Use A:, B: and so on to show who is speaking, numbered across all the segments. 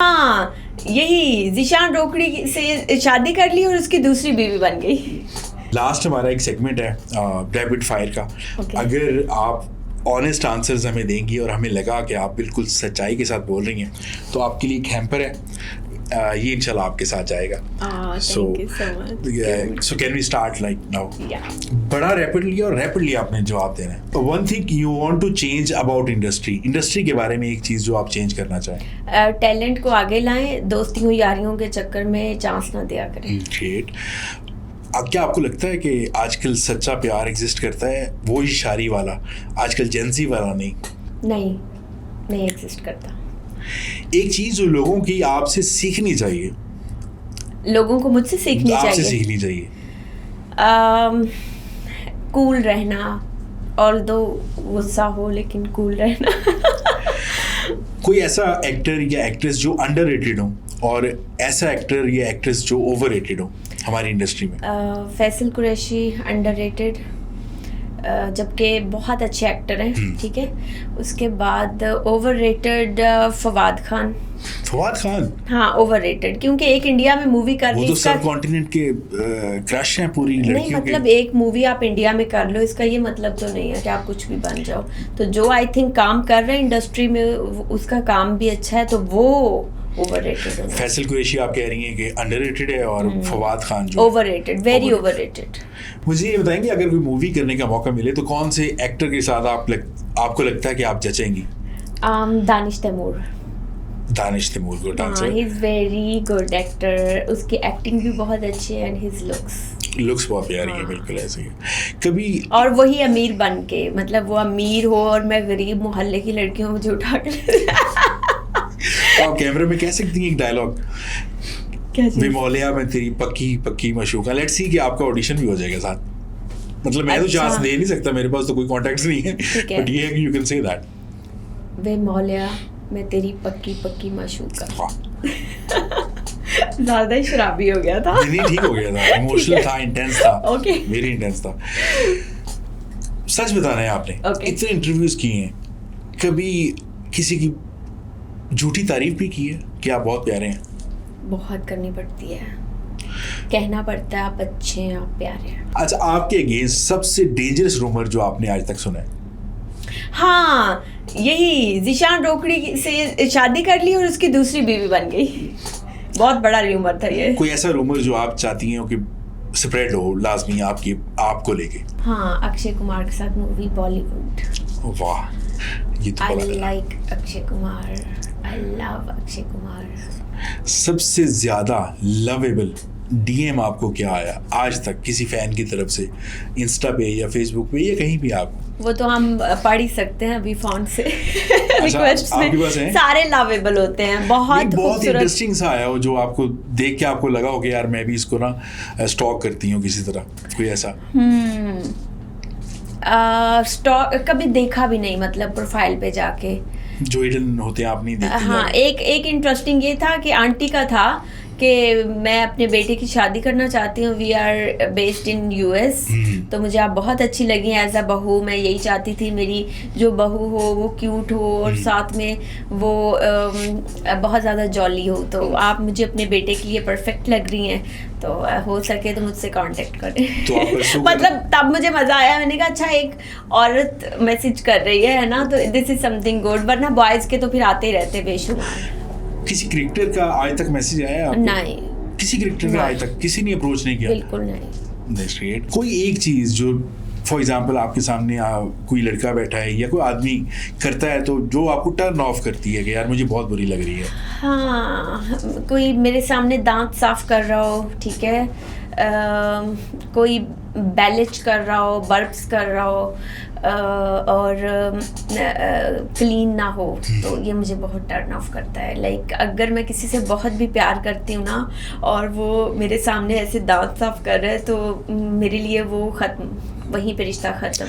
A: हाँ, यही ज़ीशान रोकड़ी से शादी कर ली और उसकी दूसरी बीवी बन गई।
B: लास्ट हमारा एक सेगमेंट है रैपिड फायर का। अगर आप ऑनेस्ट आंसर्स हमें देंगी और हमें लगा कि आप बिल्कुल सच्चाई के साथ बोल रही हैं तो आपके लिए एक हैम्पर है, ये इंशाल्लाह आपके साथ जाएगा।
A: Thank you so much.
B: So can we start like now?
A: Yeah.
B: बड़ा रैपिडली आपने जवाब देना है। One thing you want to change about industry के बारे में एक चीज़ जो आप चेंज करना चाहें।
A: टैलेंट को आगे लाएं, दोस्तियों यारियों के चक्कर में चांस ना दिया करें।
B: ग्रेट। अब क्या आपको लगता है कि आजकल सच्चा प्यार एग्जिस्ट करता है, वो ही शादी वाला, आजकल जेंजी वाला नहीं
A: नहीं एग्जिस्ट करता।
B: एक चीज़ जो लोगों की आपसे सीखनी चाहिए,
A: लोगों को मुझसे सीखनी
B: आपसे
A: चाहिए,
B: सीखनी चाहिए।
A: कूल रहना, और दो गुस्सा हो लेकिन कूल रहना।
B: कोई ऐसा एक्टर या एक्ट्रेस जो अंडररेटेड हो और ऐसा एक्टर या एक्ट्रेस जो ओवररेटेड हो हमारी इंडस्ट्री में?
A: फैसल कुरैशी अंडररेटेड, जबकि बहुत अच्छे एक्टर हैं, ठीक है। उसके बाद ओवररेटेड फवाद खान। हाँ, ओवररेटेड, क्योंकि एक इंडिया में मूवी कर
B: वो
A: ली,
B: तो सब कॉन्टिनेंट के क्रश हैं पूरी लड़कियों
A: नहीं, मतलब एक मूवी आप इंडिया में कर लो, इसका ये मतलब तो नहीं है कि आप कुछ भी बन जाओ। तो जो आई थिंक काम कर रहे हैं इंडस्ट्री में, उसका काम भी अच्छा है, तो वो ओवररेटेड है।
B: फैसल कुरैशी आप कह रही हैं कि अंडररेटेड है और फवाद खान जो
A: ओवररेटेड, वेरी ओवररेटेड।
B: मुझे ये बताएंगे, अगर कोई मूवी करने का मौका मिले तो कौन से एक्टर के साथ आपको लगता है कि आप जचेंगी?
A: दानिश तैमूर।
B: दानिश तैमूर को dancer,
A: he is very good actor, उसकी एक्टिंग भी बहुत अच्छी है, एंड हिज
B: लुक्स बहुत प्यारी है, बिल्कुल ऐसे ही। कभी
A: और वही अमीर बन के, मतलब वो अमीर हो और मैं गरीब मोहल्ले की लड़कियों मुझे उठा कर
B: आप कैमरे में कह सकती हैं एक डायलॉग, विमोलिया में तेरी पक्की पक्की मशूका। लेट्स सी कि आपका ऑडिशन भी हो जाएगा साथ। मतलब मैं तो चांस दे नहीं सकता, मेरे पास तो कोई कॉन्टैक्ट्स नहीं है, बट ये है कि यू कैन से दैट,
A: विमोलिया में तेरी पक्की पक्की मशूका। ज्यादा ही शराबी हो गया था।
B: नहीं, ठीक हो गया था, इमोशनल था, इंटेंस था,
A: ओके,
B: वेरी इंटेंस था। सच बताना है आपने, इतने इंटरव्यूज किए हैं, कभी किसी की झूठी तारीफ भी की है कि आप बहुत प्यारे हैं?
A: बहुत करनी पड़ती है, कहना पड़ता है आप अच्छे हैं, आप प्यारे हैं।
B: अच्छा, आपके अगेंस्ट सबसे डेंजरस रूमर जो आपने आज तक सुना है?
A: हाँ, यही ज़ीशान रोकड़ी से शादी कर ली और उसकी दूसरी बीवी बन गई। बहुत बड़ा रूमर था ये।
B: कोई ऐसा रूमर जो आप चाहती हैं कि स्प्रेड हो लाजमी आपको लेके?
A: हाँ, अक्षय कुमार के साथ मूवी बॉलीवुड।
B: वाह, ये तो
A: I like Akshay Kumar, I love Akshay Kumar.
B: सबसे ज्यादा लवेबल डीएम आपको क्या आया आज तक किसी फैन की तरफ से, इंस्टा पे या फेसबुक पे या कहीं भी? आपको
A: वो तो हम पढ़ ही सकते हैं अभी फोन से।
B: अच्छा,
A: रिक्वेस्ट में सारे लवेबल होते हैं। बहुत
B: इंटरेस्टिंग सा आया हो जो आपको देख के आपको लगा हो कि यार मैं भी इसको ना स्टॉक करती हूँ किसी तरह, कोई ऐसा?
A: स्टॉक कभी देखा भी नहीं, मतलब प्रोफाइल पे जाके
B: जो हिडन होते हैं आप नहीं देखते?
A: हाँ, एक इंटरेस्टिंग ये था कि आंटी का था कि मैं अपने बेटे की शादी करना चाहती हूँ, we are based in US, तो मुझे आप बहुत अच्छी लगी एज अ बहू। मैं यही चाहती थी मेरी जो बहू हो वो क्यूट हो और साथ में वो बहुत ज़्यादा जॉली हो, तो आप मुझे अपने बेटे के लिए परफेक्ट लग रही हैं, तो हो सके तो मुझसे कांटेक्ट करें।
B: तो
A: मतलब तब मुझे मज़ा आया, मैंने कहा अच्छा एक औरत मैसेज कर रही है ना, तो दिस इज समथिंग गुड, वरना बॉयज़ के तो फिर आते ही रहते बेशुमार।
B: किसी क्रिकेटर का आज तक मैसेज आया आपको?
A: नहीं,
B: किसी क्रिकेटर का आज तक किसी ने अप्रोच नहीं किया?
A: बिल्कुल नहीं।
B: कोई एक चीज़ जो फॉर एग्जांपल आपके सामने कोई लड़का बैठा है या कोई आदमी करता है तो जो आपको टर्न ऑफ करती है कि यार मुझे बहुत बुरी लग रही है?
A: हाँ, कोई मेरे सामने दांत साफ कर रहा हो, ठीक है, कोई बैलेज कर रहा हो, बर्प्स कर रहा हो और क्लीन ना हो, तो ये मुझे बहुत टर्न ऑफ करता है। लाइक अगर मैं किसी से बहुत भी प्यार करती हूँ ना और वो मेरे सामने ऐसे दांत साफ कर रहे हैं, तो मेरे लिए वो ख़त्म, वहीं पे रिश्ता ख़त्म।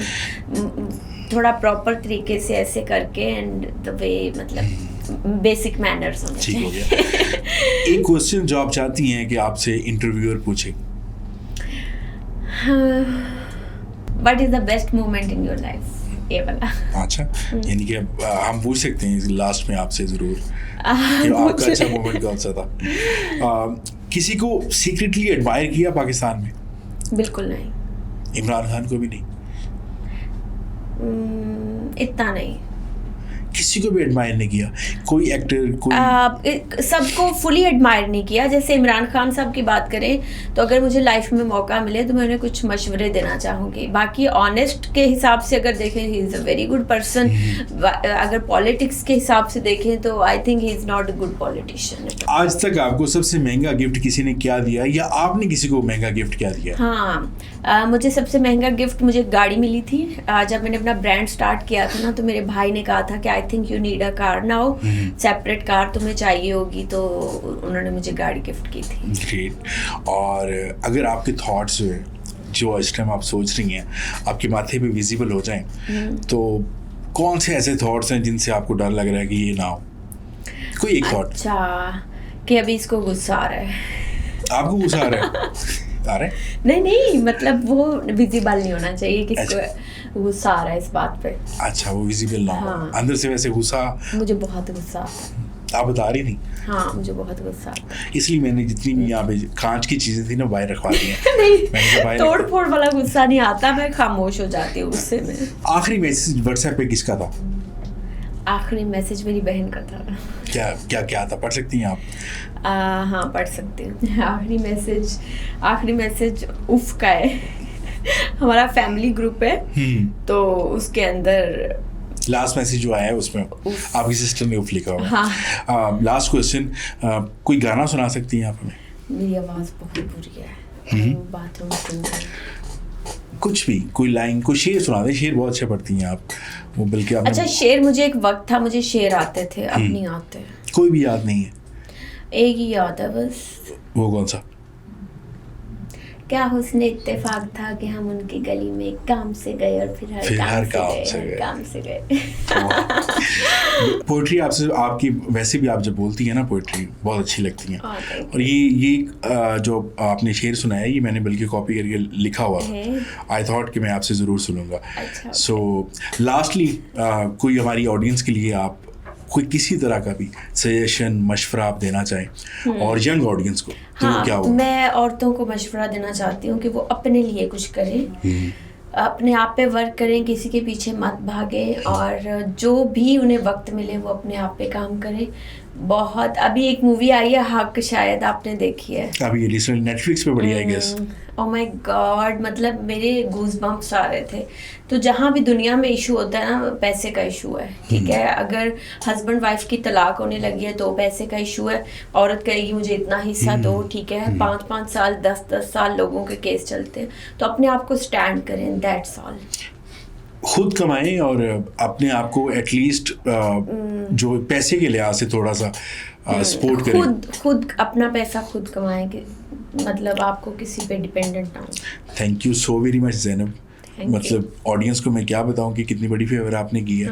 A: थोड़ा प्रॉपर तरीके से ऐसे करके एंड द वे, मतलब बेसिक मैनर्स होने चाहिए।
B: एक क्वेश्चन जो आप चाहती हैं कि आपसे इंटरव्यूअर पूछे?
A: What is the best moment in your life? ये वाला।
B: अच्छा, यानी कि हम पूछ सकते हैं लास्ट में आपसे ज़रूर कि आपका अच्छा मोमेंट कौन सा था? किसी को सीक्रेटली एडमायर किया पाकिस्तान में?
A: बिल्कुल नहीं।
B: इमरान खान को भी नहीं?
A: इतना नहीं।
B: किसी को भी एडमायर नहीं किया? कोई एक्टर कोई
A: सबको फुली एडमायर नहीं किया। जैसे इमरान खान साहब की बात करें तो अगर मुझे लाइफ में मौका मिले तो मैं उन्हें कुछ मशवरे देना चाहूँगी। बाकी ऑनेस्ट के हिसाब से अगर देखें, he is a very good person. अगर पॉलिटिक्स के हिसाब से देखें तो I think he is not a good politician.
B: आज तक आपको सबसे महंगा गिफ्ट किसी ने क्या दिया, या आपने किसी को महंगा गिफ्ट क्या दिया?
A: हाँ, मुझे सबसे महंगा गिफ्ट मुझे गाड़ी मिली थी। जब मैंने अपना ब्रांड स्टार्ट किया था ना, तो मेरे भाई ने कहा था कि I think you need a car now, separate car तुम्हें चाहिए होगी, तो उन्होंने मुझे गाड़ी गिफ्ट की थी।
B: ग्रेट। और अगर आपके थॉट्स जो इस टाइम आप सोच रही हैं आपके माथे पे विजिबल हो जाएं, तो कौन से ऐसे थॉट्स हैं जिनसे आपको डर लग रहा है कि ये ना हो? कोई एक थॉट।
A: अच्छा, कि अभी इसको गुस्सा आ रहा है।
B: आपको गुस्सा आ रहा है? आ रहा है?
A: नहीं, मतलब वो विजिबल नहीं होना चाहिए कि इसको गुस्सा आ रहा है इस बात पे।
B: अच्छा, वो विजिबल ना हो।
A: हाँ।
B: अंदर से वैसे गुस्सा? मुझे
A: बहुत गुस्सा आता है।
B: आप बता रही थी?
A: हाँ, मुझे बहुत गुस्सा आता है।
B: इसलिए मैंने जितनी भी यहाँ पे कांच की चीजें थी ना बाहर रखवा दी हैं।
A: नहीं, तोड़ फोड़ वाला गुस्सा नहीं आता, मैं खामोश हो जाती हूँ उससे में।
B: आखिरी मैसेज व्हाट्सएप पे किसका था?
A: आखिरी मैसेज मेरी बहन का था।
B: क्या था? पढ़ सकती हैं आप?
A: हाँ, पढ़ सकती हूँ। आखिरी मैसेज उफ का है। हमारा फैमिली ग्रुप है, तो उसके अंदर
B: लास्ट मैसेज जो आया है उसमें आपकी सिस्टर ने उफ लिखा हुआ।
A: हाँ।
B: लास्ट क्वेश्चन, कोई गाना सुना सकती हैं आप हमें?
A: मेरी आवाज़ बहुत बुरी है, बाथरूम सिंगर।
B: कुछ भी, कोई लाइन, कोई शेर सुना दे। शेर बहुत अच्छे पढ़ती हैं आप, वो बल्कि आपने...
A: अच्छा, शेर मुझे एक वक्त था मुझे शेर आते थे, अब नहीं आते।
B: कोई भी याद नहीं है?
A: एक ही याद है बस।
B: वो कौन सा?
A: क्या हुस्न इत्तेफाक था कि हम उनकी गली में काम से गए और फिर हर काम से गए।
B: पोइट्री आपकी वैसे भी आप जब बोलती हैं ना, पोइट्री बहुत अच्छी लगती हैं। और ये जो आपने शेर सुनाया है, ये मैंने बल्कि कॉपी करके लिखा हुआ था। आई थॉट कि मैं आपसे ज़रूर सुनूंगा। सो लास्टली कोई हमारी ऑडियंस के लिए आप कोई किसी तरह का भी सजेशन, मशवरा आप देना चाहें और यंग ऑडियंस को, तो
A: हाँ,
B: क्या होगा?
A: मैं औरतों को मशवरा देना चाहती हूँ कि वो अपने लिए कुछ करें, अपने आप पे वर्क करें, किसी के पीछे मत भागें, और जो भी उन्हें वक्त मिले वो अपने आप पे काम करें। बहुत अभी एक मूवी आई है हक, शायद आपने देखी है?
B: अभी रिसेंट नेटफ्लिक्स पे बढ़िया, I guess.
A: Oh my god, मतलब मेरे गूज बम्प्स आ रहे थे। तो जहाँ भी दुनिया में इशू होता है ना, पैसे का इशू है, ठीक है? अगर हस्बैंड वाइफ की तलाक होने लगी है तो पैसे का इशू है। औरत कहेगी मुझे इतना हिस्सा दो, ठीक है? 5-5 साल 10-10 साल लोगों के केस चलते हैं। तो अपने आप को स्टैंड करें, दैट्स ऑल।
B: खुद कमाएं और अपने आप को एटलीस्ट जो पैसे के लिहाज से थोड़ा सा सपोर्ट करें।
A: खुद अपना पैसा खुद कमाएं, मतलब आपको किसी पे डिपेंडेंट ना हो।
B: Thank you so very much Zainab. मतलब ऑडियंस को मैं क्या बताऊं कि कितनी बड़ी फेवर आपने की है,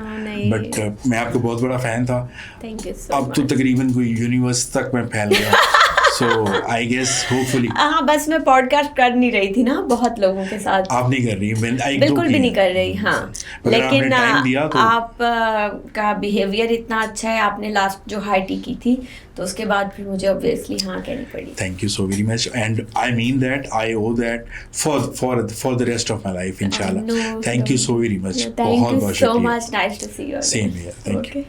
B: बट मैं आपका बहुत बड़ा फ़ैन था।
A: थैंक यू सो
B: अब तो तकरीबन कोई यूनिवर्स तक मैं फैल गया। So I guess hopefully।
A: हाँ, बस मैं पॉडकास्ट कर नहीं रही थी ना बहुत लोगों के साथ।
B: आप नहीं कर रही?
A: बिल्कुल भी नहीं कर रही। हाँ, लेकिन
B: तो...
A: आप का बिहेवियर इतना अच्छा है, आपने लास्ट जो हाई टी की थी तो उसके बाद फिर मुझे ऑब्वियसली हाँ कहनी पड़ी।
B: Thank you so very much, and I mean that, I owe that for the rest of my life इंशाल्लाह। Thank you so very much.
A: बहुत बहुत शुक्रिया। So much, nice to see you.
B: Same here, thank you.